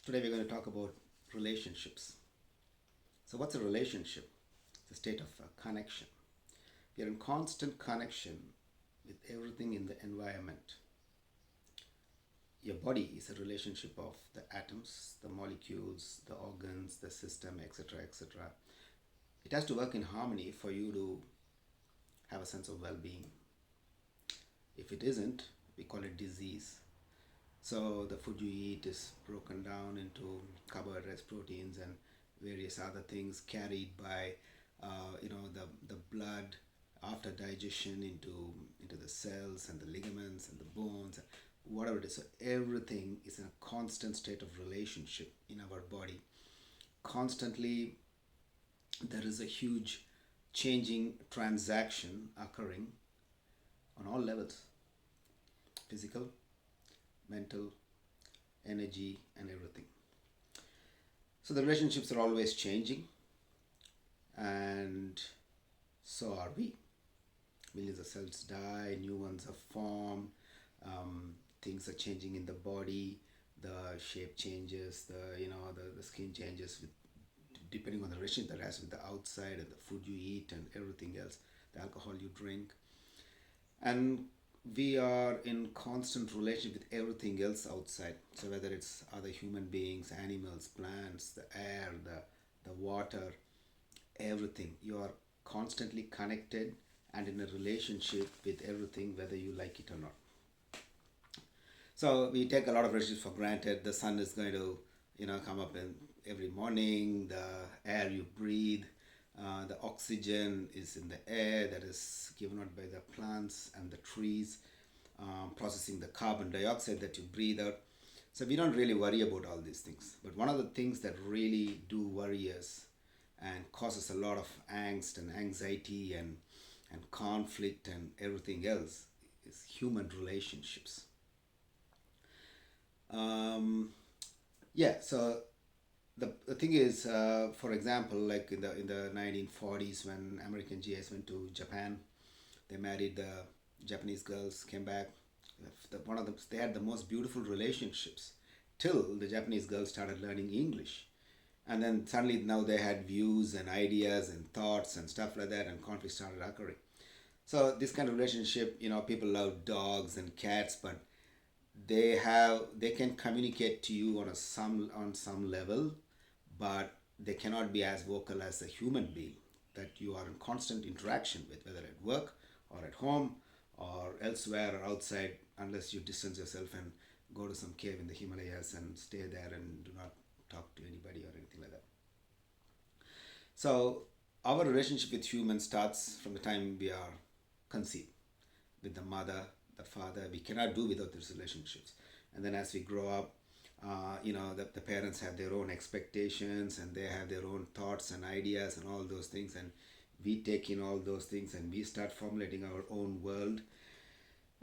Today we're going to talk about relationships. So, what's a relationship? It's a state of connection. We are in constant connection with everything in the environment. Your body is a relationship of the atoms, the molecules, the organs, the system, etc. etc. It has to work in harmony for you to have a sense of well being. If it isn't, we call it disease. So the food you eat is broken down into carbohydrates, proteins, and various other things carried by, the blood after digestion into the cells and the ligaments and the bones, whatever it is. So everything is in a constant state of relationship in our body. Constantly, there is a huge changing transaction occurring on all levels: physical, mental, energy, and everything. So the relationships are always changing, and so are we. Millions of cells die, new ones are formed, things are changing in the body, the shape changes, the skin changes with depending on the relationship that has with the outside and the food you eat and everything else, the alcohol you drink. And we are in constant relationship with everything else outside. So whether it's other human beings, animals, plants, the air, the water, everything, you are constantly connected and in a relationship with everything, whether you like it or not. So we take a lot of relationships for granted. The sun is going to, come up in every morning. The air you breathe, the oxygen is in the air that is given out by the plants and the trees, processing the carbon dioxide that you breathe out. So we don't really worry about all these things. But one of the things that really do worry us and causes a lot of angst and anxiety and conflict and everything else is human relationships. Um, yeah, so the thing is, for example, like in the 1940s when American GIs went to Japan, they married the Japanese girls, came back. One of them, they had the most beautiful relationships till the Japanese girls started learning English, and then suddenly now they had views and ideas and thoughts and stuff like that, and conflict started occurring. So this kind of relationship, people love dogs and cats, but they can communicate to you on some level, but they cannot be as vocal as a human being that you are in constant interaction with, whether at work or at home or elsewhere or outside, unless you distance yourself and go to some cave in the Himalayas and stay there and do not talk to anybody or anything like that. So our relationship with humans starts from the time we are conceived with the mother, the father. We cannot do without these relationships. And then as we grow up, the parents have their own expectations and they have their own thoughts and ideas and all those things. And we take in all those things and we start formulating our own world.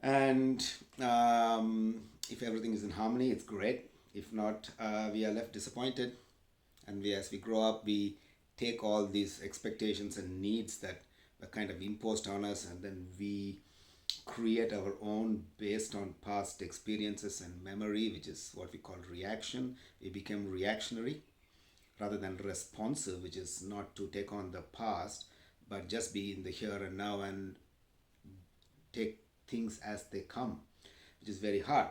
And if everything is in harmony, it's great. If not, we are left disappointed. And as we grow up, we take all these expectations and needs that are kind of imposed on us, and then we create our own based on past experiences and memory, which is what we call reaction. We become reactionary rather than responsive, which is not to take on the past, but just be in the here and now and take things as they come, which is very hard.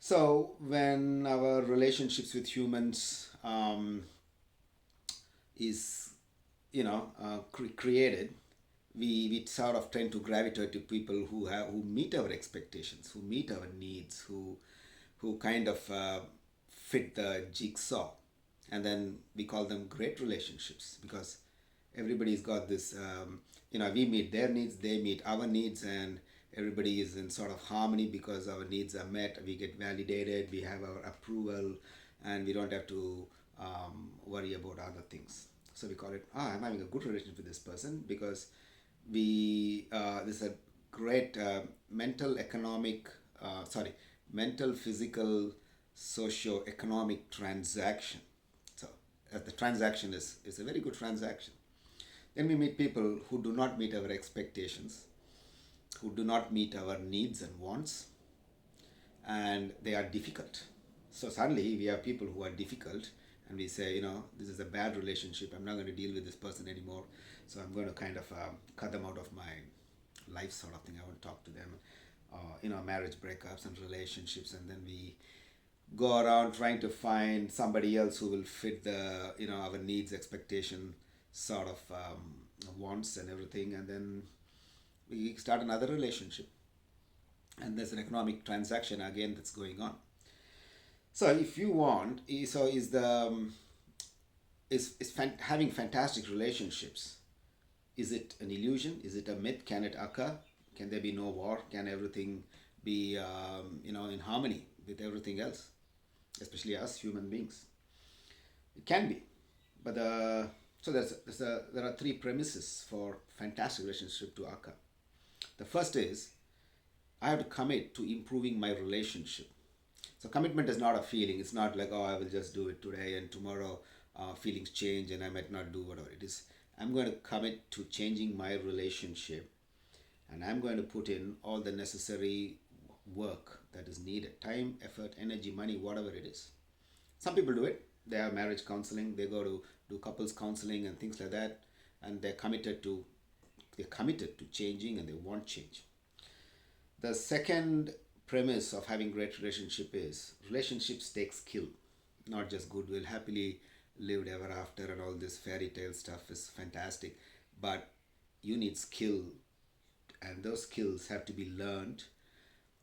So when our relationships with humans is created, we sort of tend to gravitate to people who meet our expectations, who meet our needs, who kind of fit the jigsaw, and then we call them great relationships because everybody's got this. We meet their needs, they meet our needs, and everybody is in sort of harmony because our needs are met. We get validated, we have our approval, and we don't have to worry about other things. So we call it, I'm having a good relationship with this person because this is a great mental, physical, socio-economic transaction. So the transaction is a very good transaction. Then we meet people who do not meet our expectations, who do not meet our needs and wants, and they are difficult. So suddenly we have people who are difficult, and we say, this is a bad relationship. I'm not going to deal with this person anymore. So I'm going to kind of cut them out of my life, sort of thing. I won't talk to them. Marriage breakups and relationships, and then we go around trying to find somebody else who will fit the our needs, expectation, sort of wants and everything, and then we start another relationship, and there's an economic transaction again that's going on. So if you want, so is the having fantastic relationships, is it an illusion? Is it a myth? Can it occur? Can there be no war? Can everything be in harmony with everything else, especially us human beings? It can be, but there are three premises for fantastic relationship to occur. The first is I have to commit to improving my relationship. So commitment is not a feeling. It's not like, oh, I will just do it today and tomorrow feelings change and I might not do whatever it is. I'm going to commit to changing my relationship, and I'm going to put in all the necessary work that is needed: time, effort, energy, money, whatever it is. Some people do it. They have marriage counseling. They go to do couples counseling and things like that, and they're committed to changing, and they want change. The second premise of having great relationship is relationships take skill, not just goodwill. Happily lived ever after and all this fairy tale stuff is fantastic, but you need skill, and those skills have to be learned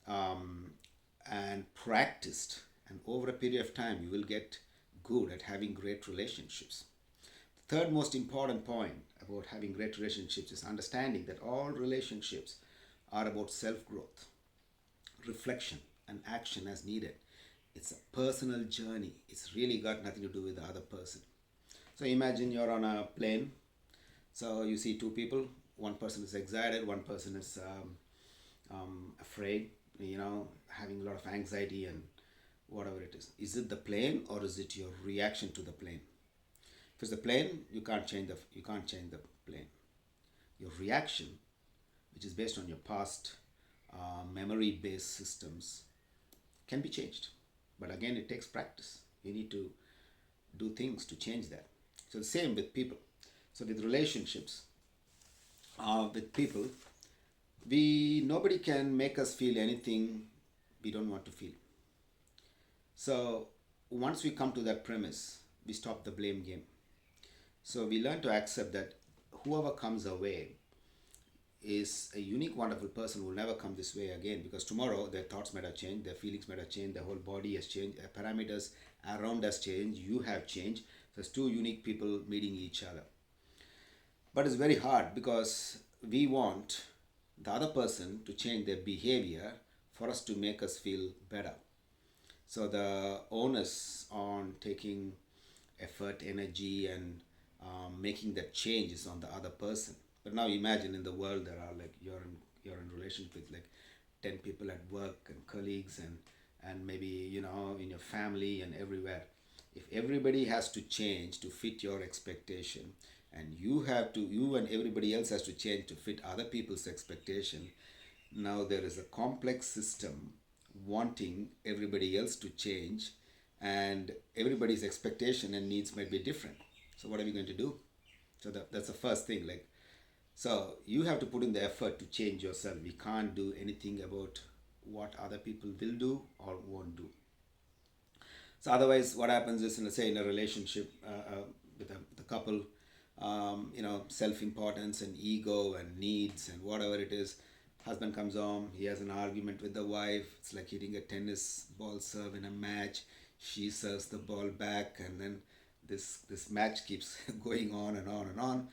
um, and practiced. And over a period of time, you will get good at having great relationships. The third most important point about having great relationships is understanding that all relationships are about self growth, reflection, and action as needed. It's a personal journey. It's really got nothing to do with the other person. So imagine you're on a plane. So you see two people. One person is excited. One person is afraid. Having a lot of anxiety and whatever it is. Is it the plane or is it your reaction to the plane? If it's the plane, you can't change the plane. Your reaction, which is based on your past memory-based systems, can be changed. But again, it takes practice. You need to do things to change that. So the same with people. So with relationships, with people, we nobody can make us feel anything we don't want to feel. So once we come to that premise, we stop the blame game. So we learn to accept that whoever comes our way is a unique, wonderful person who will never come this way again, because tomorrow their thoughts might have changed, their feelings might have changed, their whole body has changed, their parameters around us change, you have changed. So it's two unique people meeting each other. But it's very hard because we want the other person to change their behavior for us to make us feel better. So the onus on taking effort, energy, and making that change is on the other person. But now imagine in the world there are like you're in relationship with like 10 people at work and colleagues and maybe in your family and everywhere. If everybody has to change to fit your expectation, and you and everybody else has to change to fit other people's expectation, now there is a complex system wanting everybody else to change, and everybody's expectation and needs might be different. So what are we going to do? So that's the first thing. Like, so you have to put in the effort to change yourself. We can't do anything about what other people will do or won't do. So otherwise, what happens is, let's say in a relationship with the couple, self-importance and ego and needs and whatever it is. Husband comes home, he has an argument with the wife. It's like hitting a tennis ball serve in a match. She serves the ball back, and then this match keeps going on and on and on,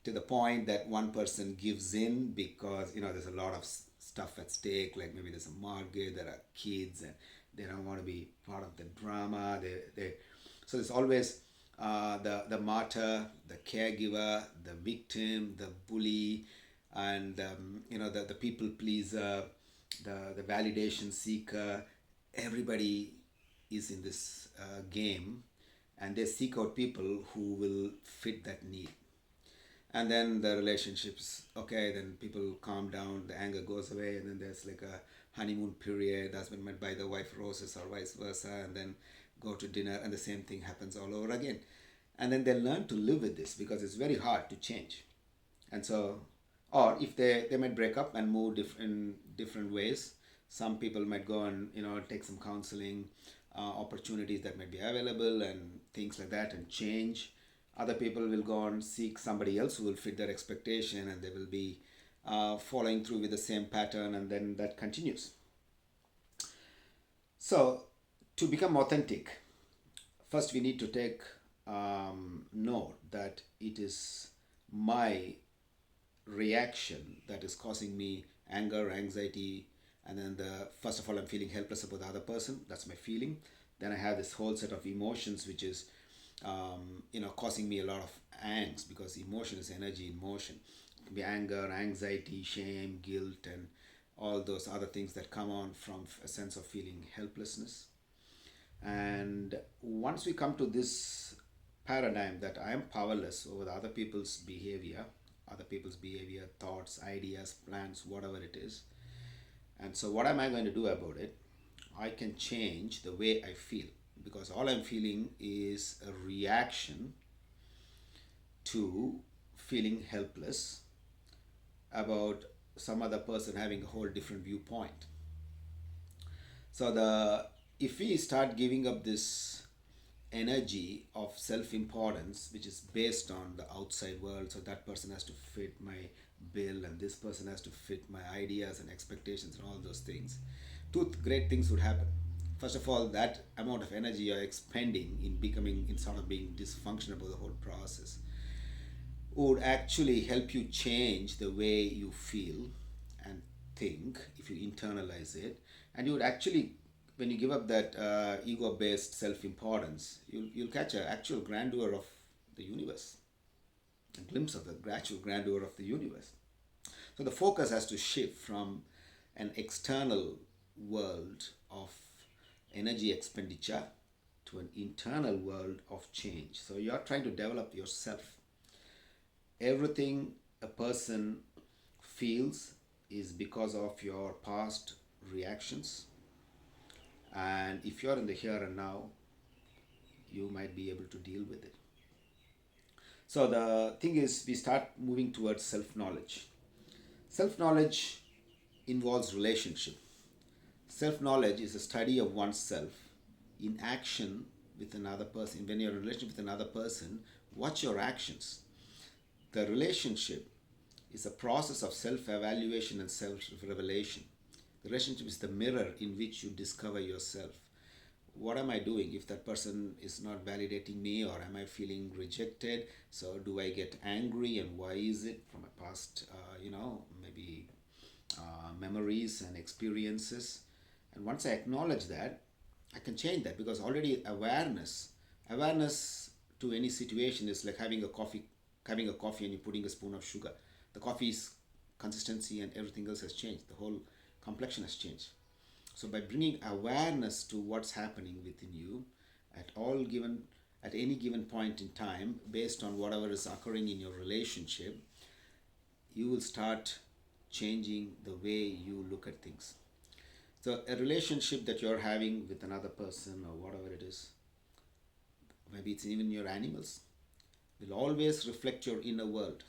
to the point that one person gives in because there's a lot of stuff at stake. Like maybe there's a mortgage, there are kids, and they don't want to be part of the drama. They so there's always the martyr, the caregiver, the victim, the bully, and the people pleaser, the validation seeker. Everybody is in this game, and they seek out people who will fit that need. And then the relationships, okay, then people calm down, the anger goes away, and then there's like a honeymoon period, the husband might buy the wife roses or vice versa, and then go to dinner, and the same thing happens all over again. And then they learn to live with this because it's very hard to change. And so, or if they might break up and move different ways. Some people might go and take some counseling opportunities that might be available and things like that and change. Other people will go and seek somebody else who will fit their expectation, and they will be following through with the same pattern, and then that continues. So to become authentic, first we need to take note that it is my reaction that is causing me anger, anxiety, and then the first of all I'm feeling helpless about the other person. That's my feeling. Then I have this whole set of emotions which is causing me a lot of angst, because emotion is energy in motion. It can be anger, anxiety, shame, guilt, and all those other things that come on from a sense of feeling helplessness. And once we come to this paradigm that I am powerless over the other people's behavior, thoughts, ideas, plans, whatever it is. And so, what am I going to do about it? I can change the way I feel, because all I'm feeling is a reaction to feeling helpless about some other person having a whole different viewpoint. So the if we start giving up this energy of self-importance, which is based on the outside world, so that person has to fit my bill and this person has to fit my ideas and expectations and all those things, two great things would happen. First of all, that amount of energy you're expending in sort of being dysfunctional about the whole process would actually help you change the way you feel and think if you internalize it. And you would actually, when you give up that ego-based self-importance, you'll catch an actual grandeur of the universe, a glimpse of the gradual grandeur of the universe. So the focus has to shift from an external world of energy expenditure to an internal world of change. So you're trying to develop yourself. Everything a person feels is because of your past reactions. And if you're in the here and now, you might be able to deal with it. So the thing is, we start moving towards self-knowledge. Self-knowledge involves relationship. Self-knowledge is a study of oneself in action with another person. When you're in a relationship with another person, watch your actions. The relationship is a process of self-evaluation and self-revelation. The relationship is the mirror in which you discover yourself. What am I doing if that person is not validating me, or am I feeling rejected? So do I get angry, and why is it? From my past, maybe memories and experiences. And once I acknowledge that, I can change that, because already awareness to any situation is like having a coffee and you're putting a spoon of sugar. The coffee's consistency and everything else has changed. The whole complexion has changed. So by bringing awareness to what's happening within you at any given point in time, based on whatever is occurring in your relationship, you will start changing the way you look at things. So a relationship that you're having with another person or whatever it is, maybe it's even your animals, will always reflect your inner world.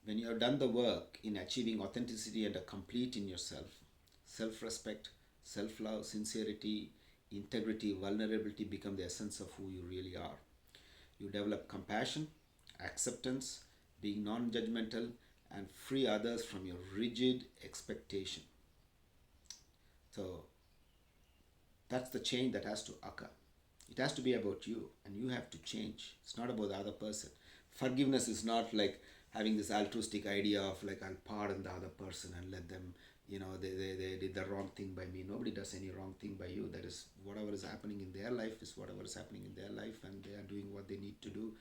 When you have done the work in achieving authenticity and a complete in yourself, self-respect, self-love, sincerity, integrity, vulnerability become the essence of who you really are. You develop compassion, acceptance, being non-judgmental, and free others from your rigid expectation. So that's the change that has to occur. It has to be about you, and you have to change. It's not about the other person. Forgiveness is not like having this altruistic idea of like, I'll pardon the other person and let them, they did the wrong thing by me. Nobody does any wrong thing by you. That is, whatever is happening in their life is whatever is happening in their life, and they are doing what they need to do.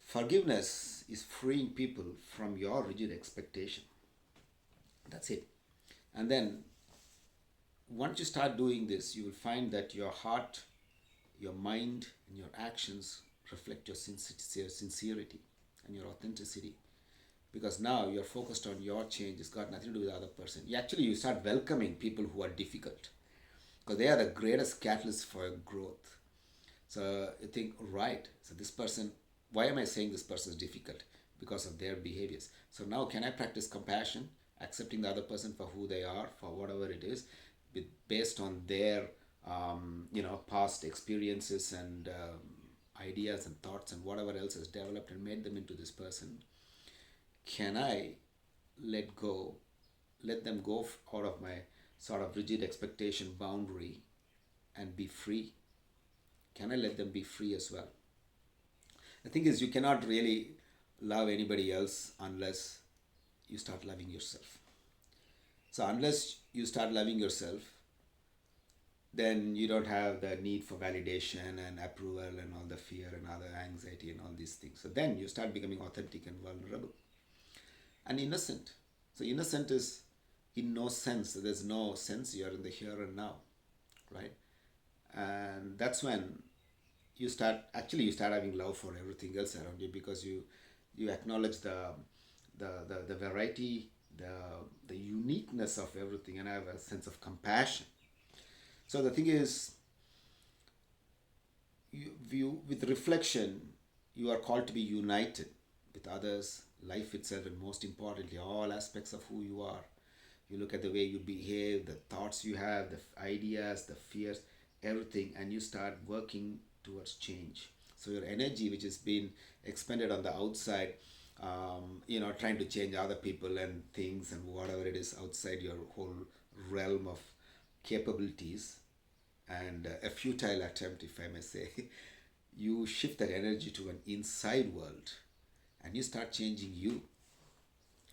Forgiveness is freeing people from your rigid expectation. That's it. And then once you start doing this, you will find that your heart, your mind, and your actions reflect your sincerity and your authenticity. because now you're focused on your change. It's got nothing to do with the other person. You start welcoming people who are difficult because they are the greatest catalyst for growth. So you think, right, so this person, why am I saying this person is difficult? Because of their behaviors. So now can I practice compassion, accepting the other person for who they are, for whatever it is, based on their past experiences and ideas and thoughts and whatever else has developed and made them into this person. Can I let go, let them go out of my sort of rigid expectation boundary and be free? Can I let them be free as well? The thing is, you cannot really love anybody else unless you start loving yourself. So, unless you start loving yourself, then you don't have the need for validation and approval and all the fear and other anxiety and all these things. So, then you start becoming authentic and vulnerable and innocent. So, innocent is in no sense, there's no sense, you're in the here and now, right? And that's when you start having love for everything else around you, because you acknowledge the variety, the uniqueness of everything, and have a sense of compassion. So the thing is, with reflection, you are called to be united with others, life itself, and most importantly, all aspects of who you are. You look at the way you behave, the thoughts you have, the ideas, the fears, everything, and you start working towards change. So your energy, which has been expended on the outside, trying to change other people and things and whatever it is outside your whole realm of capabilities, and a futile attempt, if I may say, you shift that energy to an inside world and you start changing you.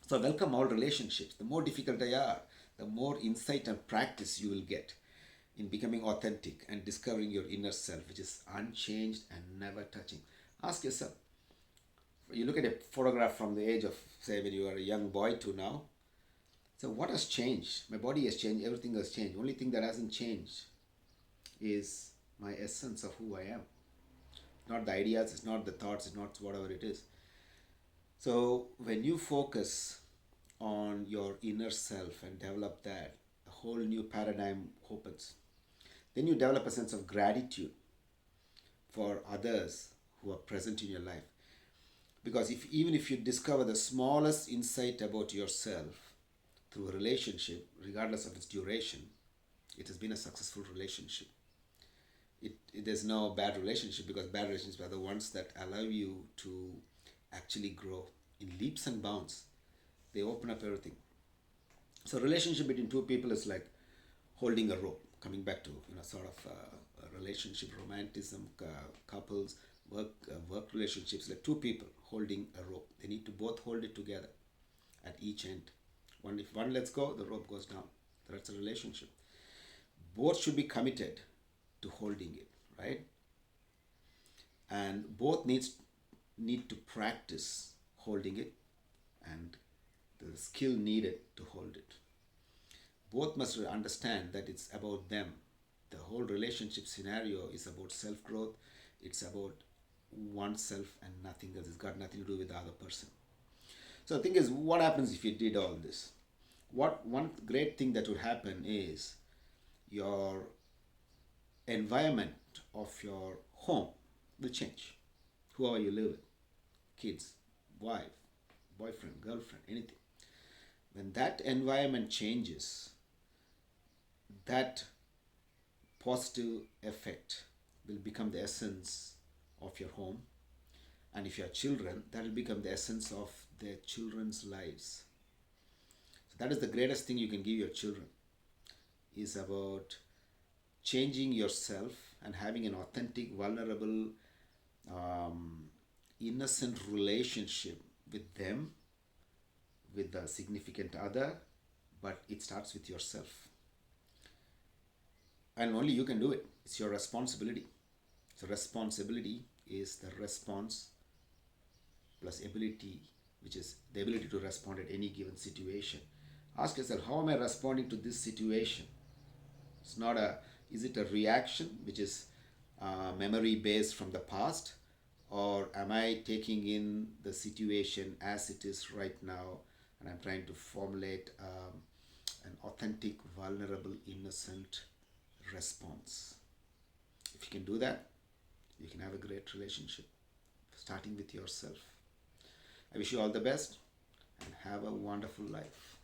So, welcome all relationships. The more difficult they are, the more insight and practice you will get in becoming authentic and discovering your inner self, which is unchanged and never touching. Ask yourself, you look at a photograph from the age of, say, when you are a young boy to now. So, what has changed? My body has changed, everything has changed. Only thing that hasn't changed is my essence of who I am. Not the ideas, it's not the thoughts, it's not whatever it is. So when you focus on your inner self and develop that, a whole new paradigm opens. Then you develop a sense of gratitude for others who are present in your life. Because even if you discover the smallest insight about yourself through a relationship, regardless of its duration, it has been a successful relationship. There's no bad relationship, because bad relationships are the ones that allow you to actually grow in leaps and bounds. They open up everything. So relationship between two people is like holding a rope. Coming back to sort of a relationship, romanticism, couples, work relationships, like two people holding a rope. They need to both hold it together at each end. If one lets go, the rope goes down. That's a relationship. Both should be committed to holding it, right? And both need to practice holding it, and the skill needed to hold it. Both must understand that it's about them. The whole relationship scenario is about self growth. It's about oneself and nothing else. It's got nothing to do with the other person. So the thing is, what happens if you did all this? One great thing that would happen is your environment of your home will change. Whoever you live with, kids, wife, boyfriend, girlfriend, anything. When that environment changes, that positive effect will become the essence of your home. And if you have children, that will become the essence of their children's lives. So that is the greatest thing you can give your children, is about changing yourself and having an authentic, vulnerable, innocent relationship with them, with the significant other, but it starts with yourself. And only you can do it. It's your responsibility. So responsibility is the response plus ability, which is the ability to respond at any given situation. Ask yourself, how am I responding to this situation? It's not is it a reaction which is memory based from the past, Or am I taking in the situation as it is right now, and I'm trying to formulate an authentic, vulnerable, innocent response? If you can do that, you can have a great relationship, starting with yourself. I wish you all the best and have a wonderful life.